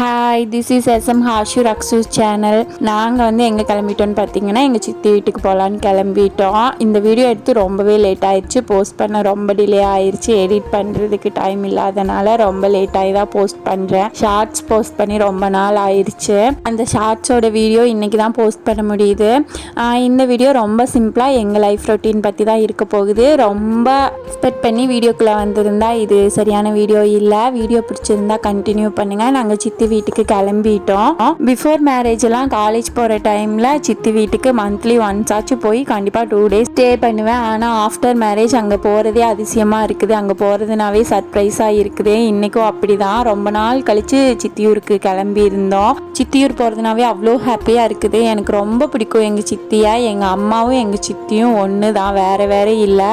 Hi, this is SM ஹாஷு ரக்ஸூஸ் channel. நாங்கள் வந்து எங்கே கிளம்பிட்டோன்னு பார்த்தீங்கன்னா எங்கள் சித்தி வீட்டுக்கு போகலான்னு கிளம்பிட்டோம். இந்த வீடியோ எடுத்து ரொம்பவே லேட் ஆயிடுச்சு. போஸ்ட் பண்ண ரொம்ப டிலே ஆயிடுச்சு. எடிட் பண்ணுறதுக்கு டைம் இல்லாதனால ரொம்ப லேட் ஆகி தான் போஸ்ட் பண்ணுறேன். ஷார்ட்ஸ் போஸ்ட் பண்ணி ரொம்ப நாள் ஆயிடுச்சு. அந்த ஷார்ட்ஸோட வீடியோ இன்றைக்கி தான் போஸ்ட் பண்ண முடியுது. இந்த வீடியோ ரொம்ப சிம்பிளாக எங்கள் லைஃப் ரொட்டீன் பற்றி தான் இருக்க போகுது. ரொம்ப எக்ஸ்பெக்ட் பண்ணி வீடியோக்குள்ளே வந்திருந்தா இது சரியான வீடியோ இல்லை. வீடியோ பிடிச்சிருந்தா கண்டினியூ பண்ணுங்கள். நாங்கள் சித்தி வீட்டுக்கு கிளம்பிட்டோம். பிஃபோர் மேரேஜ் எல்லாம் காலேஜ் போகிற டைமில் சித்தி வீட்டுக்கு மந்த்லி ஒன்ஸ் ஆச்சு போய் கண்டிப்பாக 2 days ஸ்டே பண்ணுவேன். ஆனால் ஆஃப்டர் மேரேஜ் அங்கே போகிறதே அதிசயமாக இருக்குது. அங்கே போகிறதுனாவே சர்ப்ரைஸாக இருக்குது. இன்றைக்கும் அப்படி தான். ரொம்ப நாள் கழித்து சித்தியூருக்கு கிளம்பி இருந்தோம். சித்தியூர் போகிறதுனாவே அவ்வளோ ஹாப்பியாக இருக்குது. எனக்கு ரொம்ப பிடிக்கும் எங்கள் சித்தியை. எங்கள் அம்மாவும் எங்கள் சித்தியும் ஒன்று தான், வேறு வேறு இல்லை.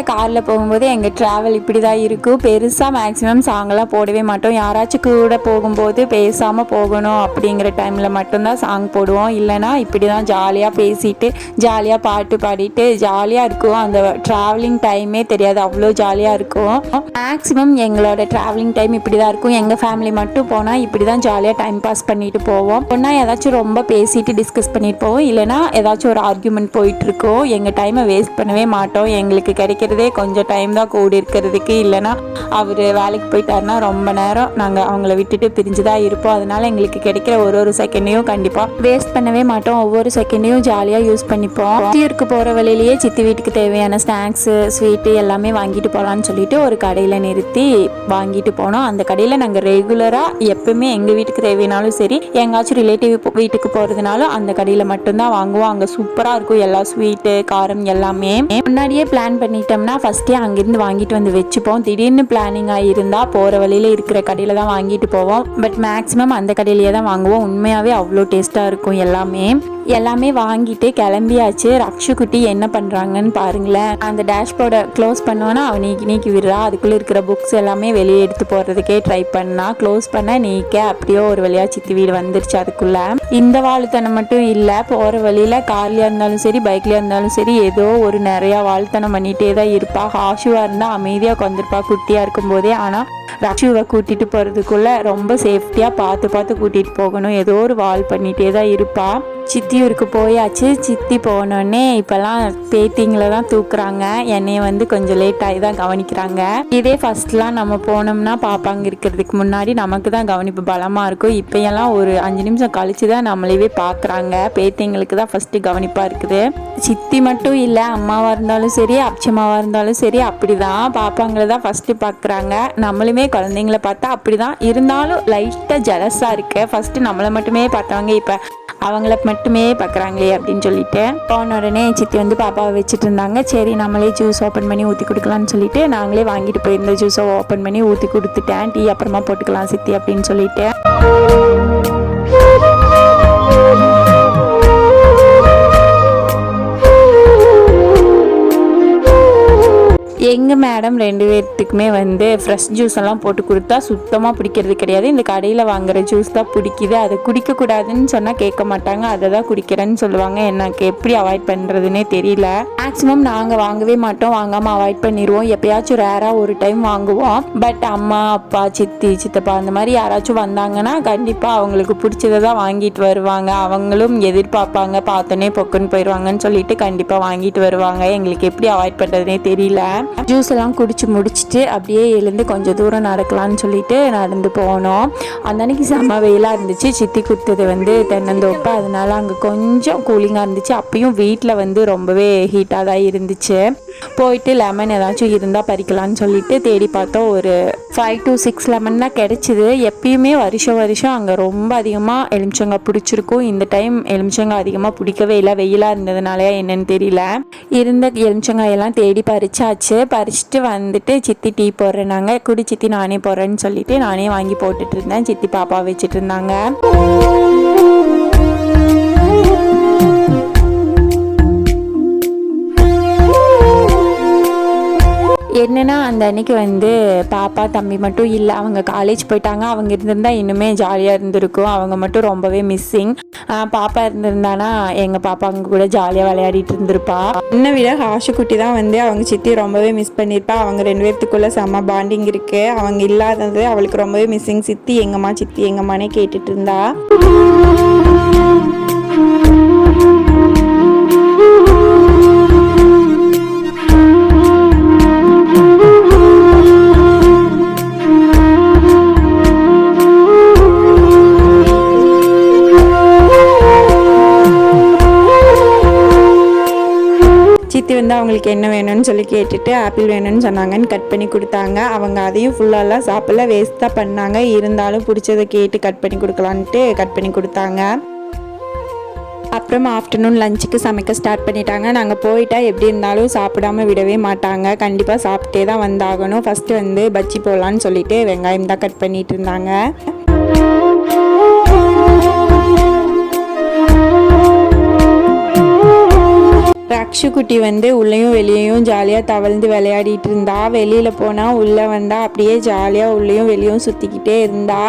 காரில் போகும்போது எங்கள் ட்ராவல் இப்படி தான் இருக்கும். பெருசாக மேக்ஸிமம் சாங்கெல்லாம் போடவே மாட்டோம். யாராச்சும் கூட போகும்போது பேசாமல் போகணும் அப்படிங்கிற டைமில் மட்டும்தான் சாங் போடுவோம். இல்லைனா இப்படி தான் ஜாலியாக பேசிட்டு ஜாலியாக பாட்டு பாடிட்டு ஜாலியாக இருக்கும். அந்த ட்ராவலிங் டைமே தெரியாது, அவ்வளோ ஜாலியாக இருக்கும். மேக்ஸிமம் எங்களோட ட்ராவலிங் டைம் இப்படி தான் இருக்கும். எங்கள் ஃபேமிலி மட்டும் போனால் இப்படி தான் ஜாலியாக டைம் பாஸ் பண்ணிட்டு போவோம். ஒன்றா ஏதாச்சும் ரொம்ப பேசிட்டு டிஸ்கஸ் பண்ணிட்டு போவோம். இல்லைனா ஏதாச்சும் ஒரு ஆர்கியூமெண்ட் போயிட்டுருக்கோம். எங்கள் டைமை வேஸ்ட் பண்ணவே மாட்டோம். எங்களுக்கு கிடைக்கிறதே கொஞ்சம் டைம் தான் கூடி இருக்கிறதுக்கு. இல்லைனா அவர் வேலைக்கு போயிட்டாருன்னா ரொம்ப நேரம் நாங்கள் அவங்கள விட்டுட்டு பிரிஞ்சு தான் இருப்போம். அதனால எங்களுக்கு கிடைக்கிற ஒரு செகண்டையும் கண்டிப்பாக வேஸ்ட் பண்ணவே மாட்டோம். ஒவ்வொரு செகண்டையும் ஜாலியாக யூஸ் பண்ணிப்போம். சித்தியூருக்கு போகிற வழியிலேயே சித்தி வீட்டுக்கு தேவையான ஸ்நாக்ஸு ஸ்வீட்டு எல்லாமே வாங்கிட்டு போகலான்னு சொல்லிட்டு ஒரு கடையில் நிறுத்தி வாங்கிட்டு போனோம். அந்த கடையில் நாங்கள் ரெகுலராக எப்பவுமே எங்கள் வீட்டுக்கு தேவையானாலும் சரி, எங்காச்சும் ரிலேட்டிவ் வீட்டுக்கு போகிறதுனாலும் அந்த கடையில் மட்டும்தான் வாங்குவோம். அங்கே சூப்பராக இருக்கும் எல்லா ஸ்வீட்டு காரம் எல்லாமே. முன்னாடியே பிளான் பண்ணிட்டோம்னா ஃபஸ்ட்டே அங்கேருந்து வாங்கிட்டு வந்து வச்சுப்போம். திடீர்னு பிளானிங் ஆகியிருந்தால் போகிற வழியில் இருக்கிற கடையில் தான் வாங்கிட்டு போவோம். பட் மேக்ஸிமம் அந்த கடையிலேயே தான் வாங்குவோம். உண்மையாகவே அவ்வளோ டேஸ்ட்டாக இருக்கும் எல்லாமே வாங்கிட்டு கிளம்பியாச்சு. ரக்ஷு குட்டி என்ன பண்ணுறாங்கன்னு பாருங்களேன். அந்த டேஷ்போர்டை க்ளோஸ் பண்ணுவோன்னா அவன் நீக்கி விடுறா. அதுக்குள்ளே இருக்கிற புக்ஸ் எல்லாமே வெளியே எடுத்து போடுறதுக்கே ட்ரை பண்ணா. க்ளோஸ் பண்ண நீக்க அப்படியோ ஒரு வழியாக சித்தி வீடு வந்துருச்சு. அதுக்குள்ளே இந்த வாழுத்தனம் மட்டும் இல்லை, போகிற வழியில் கார்லையாக இருந்தாலும் சரி பைக்லையாக இருந்தாலும் சரி ஏதோ ஒரு நிறையா வாழுத்தனம் பண்ணிகிட்டே தான் இருப்பா. ஹாஷுவாக இருந்தால் அமைதியாக உட்காந்துருப்பா குட்டியாக இருக்கும்போதே. ஆனால் ரக்ஷுவை கூட்டிகிட்டு போகிறதுக்குள்ளே ரொம்ப சேஃப்டியாக பார்த்து கூட்டிகிட்டு போகணும். ஏதோ ஒரு வால் பண்ணிகிட்டே தான் இருப்பா. சித்தியூருக்கு போயாச்சு. சித்தி போனோடனே இப்போல்லாம் பேத்திங்களை தான் தூக்குறாங்க. என்னைய வந்து கொஞ்சம் லேட்டாகி தான் கவனிக்கிறாங்க. இதே ஃபர்ஸ்ட்லாம் நம்ம போனோம்னா பாப்பாங்க இருக்கிறதுக்கு முன்னாடி நமக்கு தான் கவனிப்பு பலமாக இருக்கும். இப்போயெல்லாம் ஒரு 5 நிமிஷம் கழிச்சு தான் நம்மளவே பார்க்குறாங்க. பேத்திங்களுக்கு தான் ஃபஸ்ட்டு கவனிப்பாக இருக்குது. சித்தி மட்டும் இல்லை, அம்மாவாக இருந்தாலும் சரி அப்சம்மாவாக இருந்தாலும் சரி அப்படி தான் பாப்பாங்களை தான் ஃபஸ்ட்டு பார்க்குறாங்க. நம்மளுமே குழந்தைங்கள பார்த்தா அப்படி தான் இருந்தாலும் லைட்டாக ஜலஸாக இருக்கு. ஃபஸ்ட்டு நம்மளை மட்டுமே பார்த்தவங்க இப்போ அவங்கள மட்டுமே பார்க்குறாங்களே அப்படின்னு சொல்லிட்டு போன உடனே சித்தி வந்து பாப்பாவை வச்சுட்டு இருந்தாங்க. சரி நம்மளே ஜூஸ் ஓப்பன் பண்ணி ஊற்றி கொடுக்கலான்னு சொல்லிட்டு நாங்களே வாங்கிட்டு போயிருந்த ஜூஸை ஓப்பன் பண்ணி ஊற்றி கொடுத்துட்டேன். டீ அப்புறமா போட்டுக்கலாம் சித்தி அப்படின்னு சொல்லிட்டு. எங்கள் மேடம் 2 பேர்த்துக்குமே வந்து ஃப்ரெஷ் ஜூஸ் எல்லாம் போட்டு கொடுத்தா சுத்தமாக பிடிக்கிறது கிடையாது. இந்த கடையில் வாங்குற ஜூஸ் தான் பிடிக்குது. அதை குடிக்கக்கூடாதுன்னு சொன்னால் கேட்க மாட்டாங்க. அதை தான் குடிக்கிறேன்னு சொல்லுவாங்க. எனக்கு எப்படி அவாய்ட் பண்ணுறதுனே தெரியல. மேக்ஸிமம் நாங்கள் வாங்கவே மாட்டோம். வாங்காமல் அவாய்ட் பண்ணிடுவோம். எப்பயாச்சும் ரேராக ஒரு டைம் வாங்குவோம். பட் அம்மா அப்பா சித்தி சித்தப்பா அந்த மாதிரி யாராச்சும் வந்தாங்கன்னா கண்டிப்பாக அவங்களுக்கு பிடிச்சதை தான் வாங்கிட்டு வருவாங்க. அவங்களும் எதிர்பார்ப்பாங்க, பார்த்தோன்னே பொக்குன்னு போயிடுவாங்கன்னு சொல்லிட்டு கண்டிப்பாக வாங்கிட்டு வருவாங்க. எங்களுக்கு எப்படி அவாய்ட் பண்ணுறதுனே தெரியல. ஜூஸ் எல்லாம் குடிச்சு முடிச்சுட்டு அப்படியே எழுந்து கொஞ்சம் தூரம் நடக்கலாம்னு சொல்லிட்டு நடந்து போனோம். அந்த அன்னைக்கு செம்ம வெயிலாக இருந்துச்சு. சித்தி குத்துது வந்து தென்னந்தோப்பு, அதனால அங்கே கொஞ்சம் கூலிங்காக இருந்துச்சு. அப்பயும் வீட்டில் வந்து ரொம்பவே ஹீட்டாக தான் இருந்துச்சு. போயிட்டு லெமன் ஏதாச்சும் இருந்தால் பறிக்கலான்னு சொல்லிட்டு தேடி பார்த்தோம். ஒரு 5 to 6 லெமன் தான் கிடச்சிது. எப்பயுமே வருஷம் அங்கே ரொம்ப அதிகமாக எலுமிச்சங்காய் பிடிச்சிருக்கும். இந்த டைம் எலுமிச்சங்காய் அதிகமாக பிடிக்கவே இல்லை. வெயிலாக இருந்ததுனால என்னன்னு தெரியல. இருந்த எலுமிச்சங்காயெல்லாம் தேடி பறிச்சாச்சு. பறிச்சுட்டு வந்துட்டு சித்தி டீ போடுறேனாங்க. குடி சித்தி நானே போடுறேன்னு சொல்லிட்டு நானே வாங்கி போட்டுட்டு இருந்தேன். சித்தி பாப்பா வச்சுட்டு இருந்தாங்க. என்னென்னா அந்த அன்னைக்கு வந்து பாப்பா தம்பி மட்டும் இல்லை, அவங்க காலேஜ் போயிட்டாங்க. அவங்க இருந்திருந்தால் இன்னுமே ஜாலியாக இருந்திருக்கும். அவங்க மட்டும் ரொம்பவே மிஸ்ஸிங். பாப்பா இருந்திருந்தானா எங்கள் பாப்பா அவங்க கூட ஜாலியாக விளையாடிட்டு இருந்திருப்பா. என்னை விட ஆஷுக்குட்டி தான் வந்து அவங்க சித்தி ரொம்பவே மிஸ் பண்ணியிருப்பா. அவங்க 2 பேர்த்துக்குள்ளே செம்ம பாண்டிங் இருக்குது. அவங்க இல்லாதது அவளுக்கு ரொம்பவே மிஸ்ஸிங். சித்தி எங்கம்மானே கேட்டுட்டு இருந்தா. சித்தி வந்து அவங்களுக்கு என்ன வேணும்னு சொல்லி கேட்டுட்டு ஆப்பிள் வேணும்னு சொன்னாங்கன்னு கட் பண்ணி கொடுத்தாங்க. அவங்க அதையும் ஃபுல்லாலாம் சாப்பிடல, வேஸ்ட் தான் பண்ணாங்க. இருந்தாலும் பிடிச்சதை கேட்டு கட் பண்ணி கொடுக்கலான்ட்டு கட் பண்ணி கொடுத்தாங்க. அப்புறம் ஆஃப்டர்நூன் லஞ்சுக்கு சமைக்க ஸ்டார்ட் பண்ணிட்டாங்க. நாங்கள் போயிட்டா எப்படி இருந்தாலும் சாப்பிடாம விடவே மாட்டாங்க. கண்டிப்பாக சாப்பிட்டே தான் வந்தாகணும். ஃபஸ்ட்டு வந்து பஜ்ஜி போடலான்னு சொல்லிட்டு வெங்காயம் தான் கட் பண்ணிட்டு இருந்தாங்க. ரக்ஷு குட்டி வந்து உள்ளேயும் வெளியேயும் ஜாலியாக தவழ்ந்து விளையாடிட்டு இருந்தா. வெளியில் போனால் உள்ளே வந்தால் அப்படியே ஜாலியாக உள்ளேயும் வெளியும் சுற்றிக்கிட்டே இருந்தா.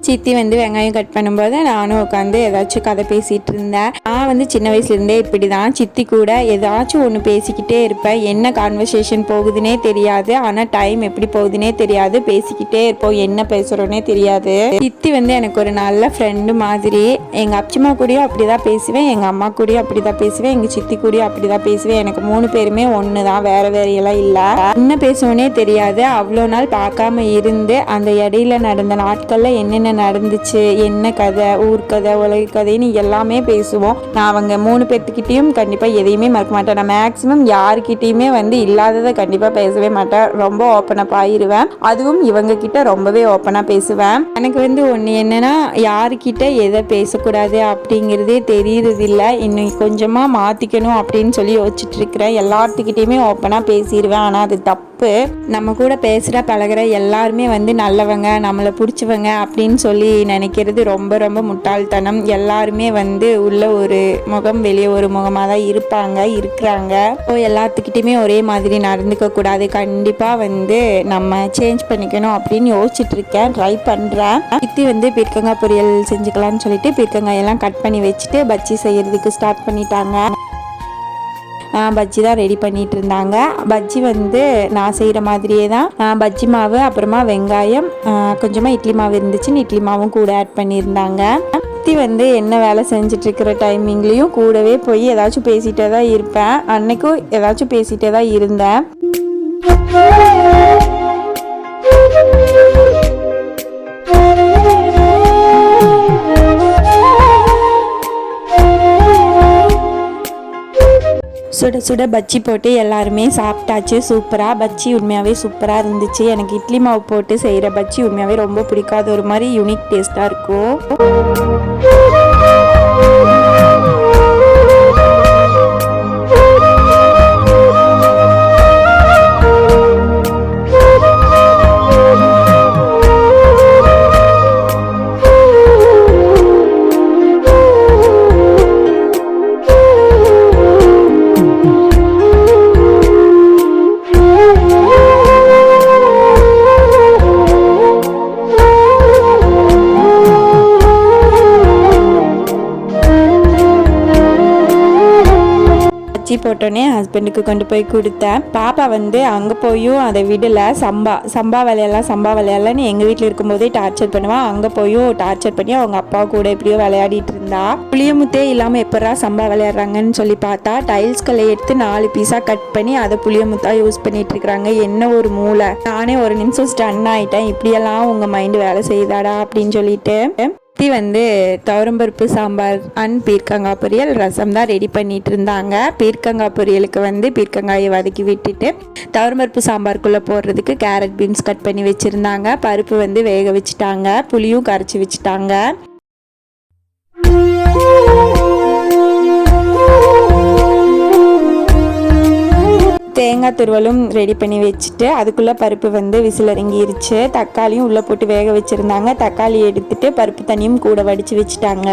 சித்தி வந்து வெங்காயம் கட் பண்ணும்போது நானும் உட்காந்து ஏதாச்சும் கதை பேசிகிட்டு இருந்தேன். நான் வந்து சின்ன வயசுலேருந்தே இப்படி தான். சித்தி கூட ஏதாச்சும் ஒன்று பேசிக்கிட்டே இருப்பேன். என்ன கான்வர்சேஷன் போகுதுன்னே தெரியாது, ஆனால் டைம் எப்படி போகுதுன்னே தெரியாது. பேசிக்கிட்டே இருப்போம், என்ன பேசுகிறோன்னே தெரியாது. சித்தி வந்து எனக்கு ஒரு நல்ல ஃப்ரெண்டு மாதிரி. எங்கள் அச்சம்மா கூடயும் அப்படி தான் பேசுவேன், எங்கள் அம்மா கூடயும் அப்படி தான் பேசுவேன், எங்கள் சித்தி கூடயும் அப்படி தான் பேசுவேன். எனக்கு 3 பேருமே ஒன்று தான், வேறு வேறையெல்லாம் இல்லை. என்ன பேசுவோன்னே தெரியாது. அவ்வளோ நாள் பார்க்காம இருந்து அந்த இடையில நடந்த நாட்களில் என்னென்ன நடந்துச்சு, என்ன கதை, ஊர் கதை, உலக கதைன்னு எல்லாமே பேசுவோம். நான் அவங்க 3 பேர்த்துக்கிட்டையும் கண்டிப்பாக எதையுமே மறக்க மாட்டேன். நான் மேக்ஸிமம் யாருக்கிட்டையுமே வந்து இல்லாததை கண்டிப்பாக பேசவே மாட்டேன். ரொம்ப ஓப்பனப் ஆயிடுவேன். அதுவும் இவங்க கிட்ட ரொம்பவே ஓப்பனாக பேசுவேன். எனக்கு வந்து ஒன்று என்னன்னா, யாருக்கிட்ட எதை பேசக்கூடாது அப்படிங்கிறதே தெரியறதில்லை. இன்னும் கொஞ்சமாக மாற்றிக்கணும் அப்படின்னு சொல்லி யோசிச்சுட்டு இருக்கிறேன். எல்லாத்துக்கிட்டையுமே ஓப்பனாக பேசிடுவேன், ஆனால் அது தப்பு. நம்ம கூட பேசுகிற பழகிற எல்லாருமே வந்து நல்லவங்க, நம்மளை பிடிச்சவங்க அப்படின்னு சொல்லி நினைக்கிறது ரொம்ப ரொம்ப முட்டாள்தனம். எல்லாருமே வந்து உள்ள ஒரு முகம் வெளியே ஒரு முகமாக தான் இருக்கிறாங்க. எல்லாத்துக்கிட்டையுமே ஒரே மாதிரி நடந்துக்க கூடாது. கண்டிப்பாக வந்து நம்ம சேஞ்ச் பண்ணிக்கணும் அப்படின்னு யோசிச்சுட்டு இருக்கேன், ட்ரை பண்ணுறேன். சித்தி வந்து பீர்க்கங்காய் பொரியல் செஞ்சுக்கலான்னு சொல்லிட்டு பீர்க்கங்காயெல்லாம் கட் பண்ணி வச்சுட்டு பஜ்ஜி செய்யறதுக்கு ஸ்டார்ட் பண்ணிட்டாங்க. பஜ்ஜி தான் ரெடி பண்ணிட்டு இருந்தாங்க. பஜ்ஜி வந்து நான் செய்கிற மாதிரியே தான். பஜ்ஜி மாவு, அப்புறமா வெங்காயம், கொஞ்சமாக இட்லி மாவு இருந்துச்சுன்னு இட்லி மாவும் கூட ஆட் பண்ணியிருந்தாங்க. சித்தி வந்து என்ன வேலை செஞ்சிட்ருக்கிற டைமிங்லேயும் கூடவே போய் ஏதாச்சும் பேசிகிட்டே தான் இருப்பேன். அன்னைக்கும் ஏதாச்சும் பேசிகிட்டே தான் இருந்தேன். சுட சுட பஜ்ஜி போட்டு எல்லாருமே சாப்பிட்டாச்சு. சூப்பராக பஜ்ஜி உண்மையாகவே சூப்பராக இருந்துச்சு. எனக்கு இட்லி மாவு போட்டு செய்கிற பஜ்ஜி உண்மையாகவே ரொம்ப பிடிக்காது. ஒரு மாதிரி யூனிக் டேஸ்ட்டாக இருக்கும். போட்டோன்னே ஹஸ்பண்டுக்கு கொண்டு போய் கொடுத்தேன். பாப்பா வந்து அங்கே போயும் அதை விடலை. சம்பா விளையாடலான்னு எங்கள் வீட்டில் இருக்கும்போதே டார்ச்சர் பண்ணுவான். அங்கே போயும் டார்ச்சர் பண்ணி அவங்க அப்பா கூட எப்படியோ விளையாடிட்டு இருந்தா. புளியமுத்தே இல்லாமல் எப்படா சம்பா விளையாடுறாங்கன்னு சொல்லி பார்த்தா டைல்ஸ்களை எடுத்து 4 பீஸாக கட் பண்ணி அதை புளியமுத்தா யூஸ் பண்ணிட்டு இருக்கிறாங்க. என்ன ஒரு மூளை! நானே ஒரு நிமிஷம் ஸ்டன் ஆயிட்டேன். இப்படியெல்லாம் உங்க மைண்டு வேலை செய்தாடா அப்படின்னு சொல்லிட்டு. வந்து துவரம்பருப்பு சாம்பார் அண்ட் பீர்க்கங்காய் பொரியல், ரசம் தான் ரெடி பண்ணிட்டு இருந்தாங்க. பீர்க்கங்காய் பொரியலுக்கு வந்து பீர்க்கங்காயை வதக்கி விட்டுட்டு துவரம்பருப்பு சாம்பாருக்குள்ளே போடுறதுக்கு கேரட் பீன்ஸ் கட் பண்ணி வச்சுருந்தாங்க. பருப்பு வந்து வேக வச்சுட்டாங்க. புளியும் கரைச்சி வச்சுட்டாங்க. தேங்காய் துருவலும் ரெடி பண்ணி வச்சுட்டு அதுக்குள்ளே பருப்பு வந்து விசில் இறங்கிருச்சு. தக்காளியும் உள்ளே போட்டு வேக வச்சுருந்தாங்க. தக்காளி எடுத்துட்டு பருப்பு தண்ணியும் கூட வடித்து வச்சுட்டாங்க.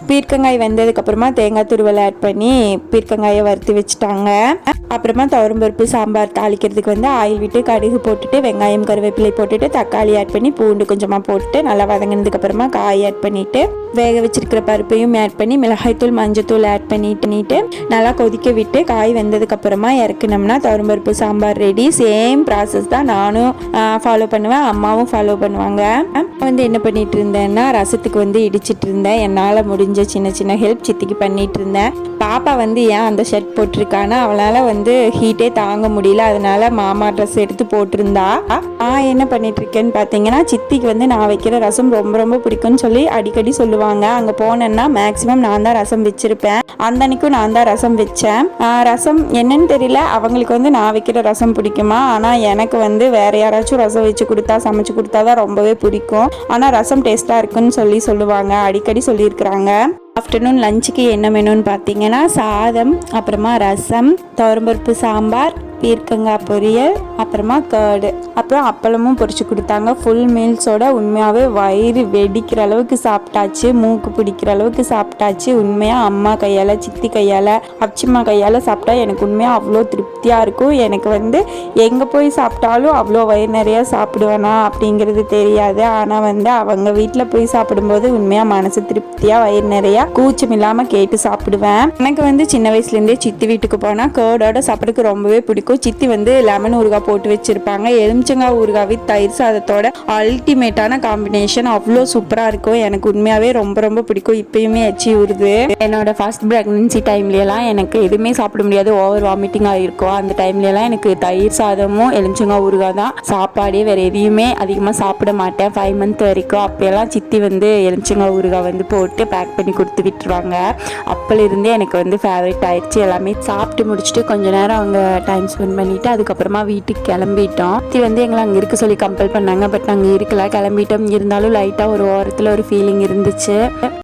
பீர்க்கங்காய் வெந்ததுக்கப்புறமா தேங்காய் துருவலை ஆட் பண்ணி பீர்க்கங்காயை வறுத்து வச்சுட்டாங்க. அப்புறமா துவரம்பருப்பு சாம்பார் தாளிக்கிறதுக்கு வந்து ஆயில் விட்டு கடுகு போட்டுட்டு வெங்காயம் கருவேப்பிலை போட்டுட்டு தக்காளி ஆட் பண்ணி பூண்டு கொஞ்சமாக போட்டுட்டு நல்லா வதங்கினதுக்கப்புறமா காய் ஆட் பண்ணிவிட்டு வேக வச்சிருக்கிற பருப்பையும் ஆட் பண்ணி மிளகாய்த்தூள் மஞ்சத்தூள் ஆட் பண்ணிட்டு நல்லா கொதிக்க விட்டு காய் வெந்ததுக்கப்புறமா இறக்குனோம்னா துவரம்பருப்பு சாம்பார் ரெடி. சேம் ப்ராசஸ் தான் நானும் ஃபாலோ பண்ணுவேன், அம்மாவும் ஃபாலோ பண்ணுவாங்க. வந்து என்ன பண்ணிட்டு இருந்தேன்னா ரசத்துக்கு வந்து இடிச்சிட்டு இருந்தேன். என்னால் முடிஞ்ச சின்ன ஹெல்ப் சித்திக்கு பண்ணிட்டு இருந்தேன். பாப்பா வந்து ஏன் அந்த ஷர்ட் போட்டிருக்கானா அவளால் வந்து ஹீட்டே தாங்க முடியல, அதனால மாமா ட்ரெஸ் எடுத்து போட்டிருந்தா. நான் என்ன பண்ணிட்டு இருக்கேன்னு பார்த்தீங்கன்னா சித்திக்கு வந்து நான் வைக்கிற ரசம் ரொம்ப பிடிக்கும்னு சொல்லி அடிக்கடி சொல்லுவாங்க. அங்கே போனேன்னா மேக்ஸிமம் நான் தான் ரசம் வச்சிருப்பேன். அந்த அன்னைக்கும் நான் தான் ரசம் வச்சேன். ரசம் என்னன்னு தெரியல, அவங்களுக்கு வந்து நான் வைக்கிற ரசம் பிடிக்குமா, ஆனால் எனக்கு வந்து வேற யாராச்சும் ரசம் வச்சு கொடுத்தா சமைச்சு கொடுத்தா தான் ரொம்பவே பிடிக்கும். ஆனால் ரசம் டேஸ்ட்டாக இருக்குன்னு சொல்லுவாங்க, அடிக்கடி சொல்லியிருக்கிறாங்க. ஆஃப்டர்நூன் லஞ்சுக்கு என்ன மெனுன்னு பார்த்தீங்கன்னா சாதம், அப்புறமா ரசம், துவரம்பருப்பு சாம்பார், பீர்க்கங்காய் பொரியல், அப்புறமா கர்டு, அப்புறம் அப்பளமும் பொரிச்சு கொடுத்தாங்க. ஃபுல் மீல்ஸோட உண்மையாகவே வயிறு வெடிக்கிற அளவுக்கு சாப்பிட்டாச்சு, மூக்கு பிடிக்கிற அளவுக்கு சாப்பிட்டாச்சு. உண்மையாக அம்மா கையால் சித்தி கையால் அப்சிம்மா கையால் சாப்பிட்டா எனக்கு உண்மையாக அவ்வளோ திருப்தியாக இருக்கும். எனக்கு வந்து எங்கே போய் சாப்பிட்டாலும் அவ்வளோ வயிறு நிறையா சாப்பிடுவேனா அப்படிங்கிறது தெரியாது. ஆனால் வந்து அவங்க வீட்டில் போய் சாப்பிடும்போது உண்மையாக மனசு திருப்தியாக வயிறு நிறையா கூச்சம் இல்லாமல் கேட்டு சாப்பிடுவேன். எனக்கு வந்து சின்ன வயசுலேருந்தே சித்தி வீட்டுக்கு போனால் கர்டோட சாப்பிட்றதுக்கு ரொம்பவே பிடிக்கும். சித்தி வந்து லெமன் ஊறுகாய் போட்டு வச்சிருப்பாங்க. எலுமிச்சங்காய் ஊறுகாய் வித் தயிர் சாதத்தோட அல்டிமேட்டான காம்பினேஷன், அவ்வளோ சூப்பராக இருக்கும். எனக்கு உண்மையாகவே ரொம்ப பிடிக்கும். இப்பயுமே எச்சி ஊறுது. என்னோட ஃபர்ஸ்ட் பிரெக்னன்சி டைம்லலாம் எனக்கு எதுவுமே சாப்பிட முடியாது, ஓவர் வாமிட்டிங் ஆகிருக்கும். அந்த டைம்லலாம் எனக்கு தயிர் சாதமும் எலுமிச்சங்காய் ஊறுகாய் தான் சாப்பாடே, வேறு எதையுமே அதிகமாக சாப்பிட மாட்டேன் 5 மந்த் வரைக்கும். அப்படியெல்லாம் சித்தி வந்து எலுமிச்சங்காய் ஊறுகாய் வந்து போட்டு பேக் பண்ணி கொடுத்து விட்டுருவாங்க. அப்போலேருந்தே எனக்கு வந்து ஃபேவரட் ஆயிடுச்சு. எல்லாமே சாப்பிட்டு முடிச்சுட்டு கொஞ்ச நேரம் அவங்க டைம் ஸ்பெண்ட் பண்ணிட்டு அதுக்கப்புறமா வீட்டுக்கு கிளம்பிட்டோம். இது வந்து எங்களை அங்கே இருக்க சொல்லி கம்பல் பண்ணாங்க. பட் நாங்கள் இருக்கல, கிளம்பிட்டோம். இருந்தாலும் லைட்டாக ஒரு ஓரத்தில் ஒரு ஃபீலிங் இருந்துச்சு.